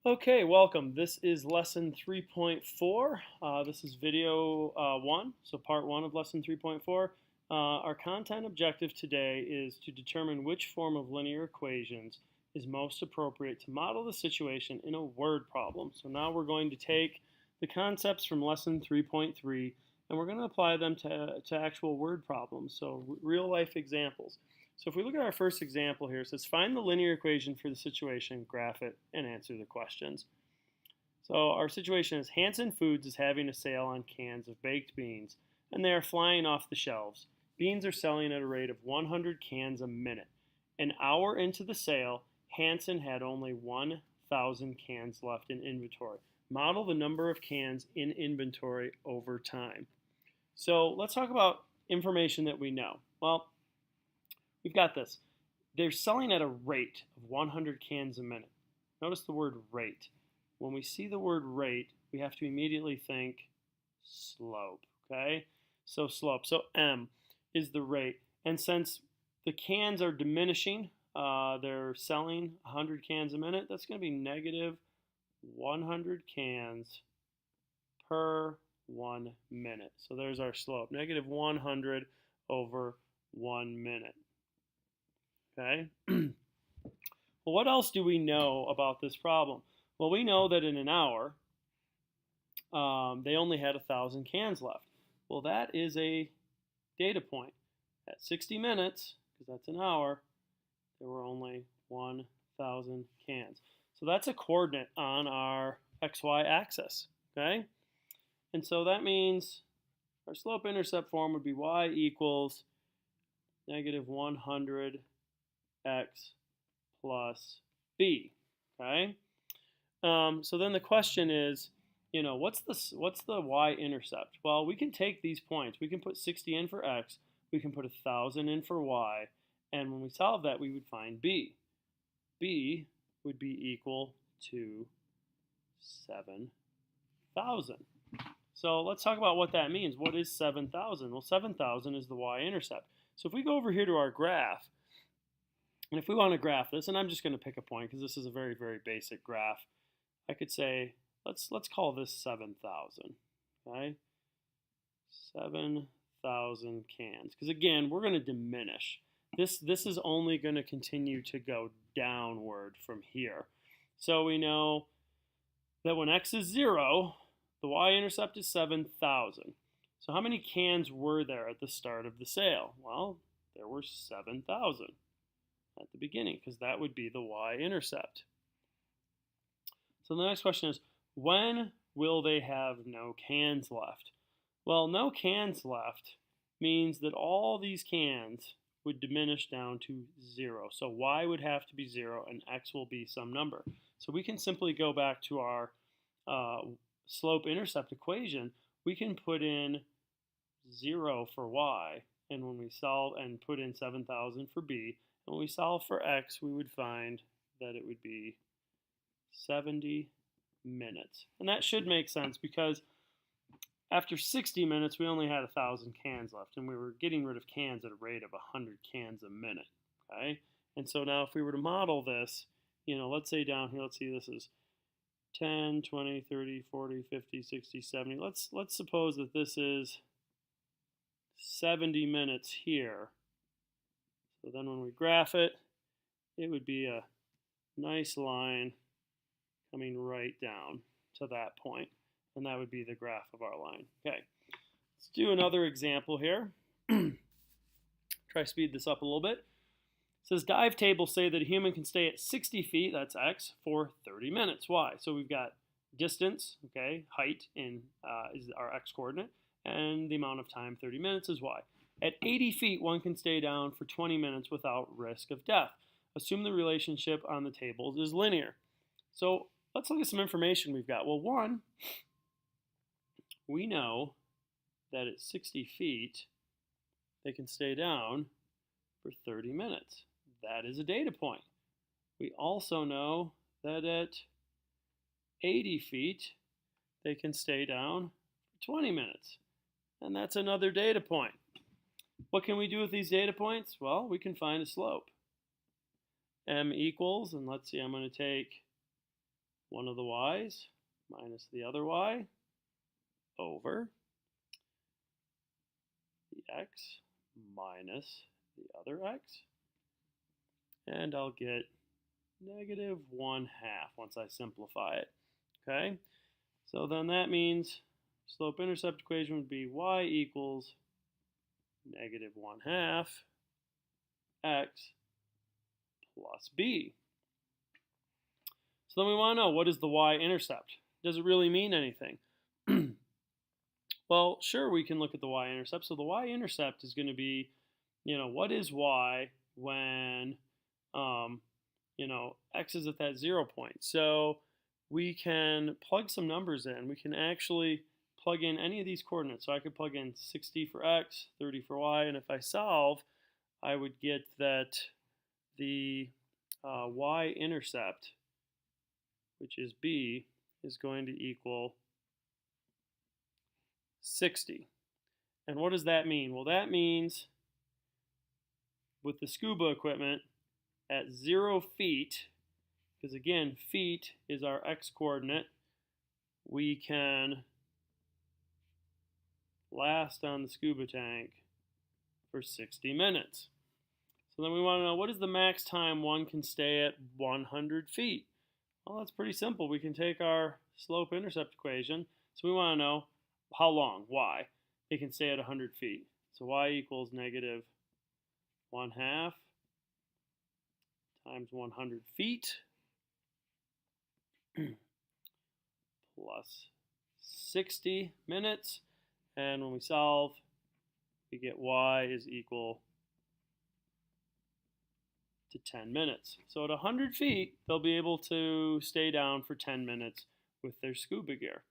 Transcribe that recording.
Okay, welcome. This is lesson 3.4. This is video 1, so part 1 of lesson 3.4. Our content objective today is to determine which form of linear equations is most appropriate to model the situation in a word problem. So now we're going to take the concepts from lesson 3.3 and we're going to apply them to actual word problems, so real life examples. So if we look at our first example here, it says find the linear equation for the situation, graph it, and answer the questions. So our situation is Hanson Foods is having a sale on cans of baked beans, and they are flying off the shelves. Beans are selling at a rate of 100 cans a minute. An hour into the sale, Hanson had only 1,000 cans left in inventory. Model the number of cans in inventory over time. So let's talk about information that we know. Well, we've got this. They're selling at a rate of 100 cans a minute. Notice the word rate. When we see the word rate, we have to immediately think slope, okay? So slope. So M is the rate. And since the cans are diminishing, they're selling 100 cans a minute, that's going to be negative 100 cans per 1 minute. So there's our slope, negative 100 over 1 minute. Okay. Well, what else do we know about this problem? Well, we know that in an hour, they only had 1,000 cans left. Well, that is a data point. At 60 minutes, because that's an hour, there were only 1,000 cans. So that's a coordinate on our xy axis. Okay. And so that means our slope-intercept form would be y equals negative 100 x plus b. Okay. So then the question is, what's the y-intercept? Well, we can take these points. We can put 60 in for x. We can put 1,000 in for y. And when we solve that, we would find b. b would be equal to 7,000. So let's talk about what that means. What is 7,000? Well, 7,000 is the y-intercept. So if we go over here to our graph, and if we want to graph this, and I'm just going to pick a point because this is a very, very basic graph, I could say, let's call this 7,000. Okay? 7,000 cans. Because again, we're going to diminish. This is only going to continue to go downward from here. So we know that when x is 0, the y-intercept is 7,000. So how many cans were there at the start of the sale? Well, there were 7,000 at the beginning, because that would be the y-intercept. So the next question is, when will they have no cans left? Well, no cans left means that all these cans would diminish down to 0. So y would have to be 0 and x will be some number. So we can simply go back to our slope-intercept equation. We can put in 0 for y, and when we solve and put in 7,000 for b, and when we solve for x, we would find that it would be 70 minutes. And that should make sense because after 60 minutes, we only had 1,000 cans left, and we were getting rid of cans at a rate of 100 cans a minute. Okay? And so now if we were to model this, let's say down here, let's see, this is 10, 20, 30, 40, 50, 60, 70. Let's suppose that this is 70 minutes here. So then when we graph it, it would be a nice line coming right down to that point. And that would be the graph of our line. Okay, let's do another example here. Try to speed this up a little bit. It says dive tables say that a human can stay at 60 feet, that's x, for 30 minutes. Why? So we've got distance, okay, height is our x coordinate, and the amount of time, 30 minutes, is y. At 80 feet, one can stay down for 20 minutes without risk of death. Assume the relationship on the tables is linear. So let's look at some information we've got. Well, one, we know that at 60 feet, they can stay down for 30 minutes. That is a data point. We also know that at 80 feet, they can stay down for 20 minutes. And that's another data point. What can we do with these data points? Well, we can find a slope. M equals, and let's see, I'm going to take one of the y's minus the other y over the x minus the other x. And I'll get negative 1/2 once I simplify it. Okay? So then that means slope-intercept equation would be y equals negative 1/2 x plus b. So then we want to know, what is the y-intercept? Does it really mean anything? Well, sure, we can look at the y-intercept. So the y-intercept is going to be, what is y when, x is at that 0 point. So we can plug some numbers in. We can actually plug in any of these coordinates. So I could plug in 60 for x, 30 for y, and if I solve, I would get that the y-intercept, which is b, is going to equal 60. And what does that mean? Well, that means with the scuba equipment at 0 feet, because again, feet is our x coordinate, we can last on the scuba tank for 60 minutes. So then we want to know, what is the max time one can stay at 100 feet? Well, that's pretty simple. We can take our slope-intercept equation. So we want to know how long, y, it can stay at 100 feet. So y equals negative 1/2 times 100 feet plus 60 minutes. And when we solve, we get y is equal to 10 minutes. So at 100 feet, they'll be able to stay down for 10 minutes with their scuba gear.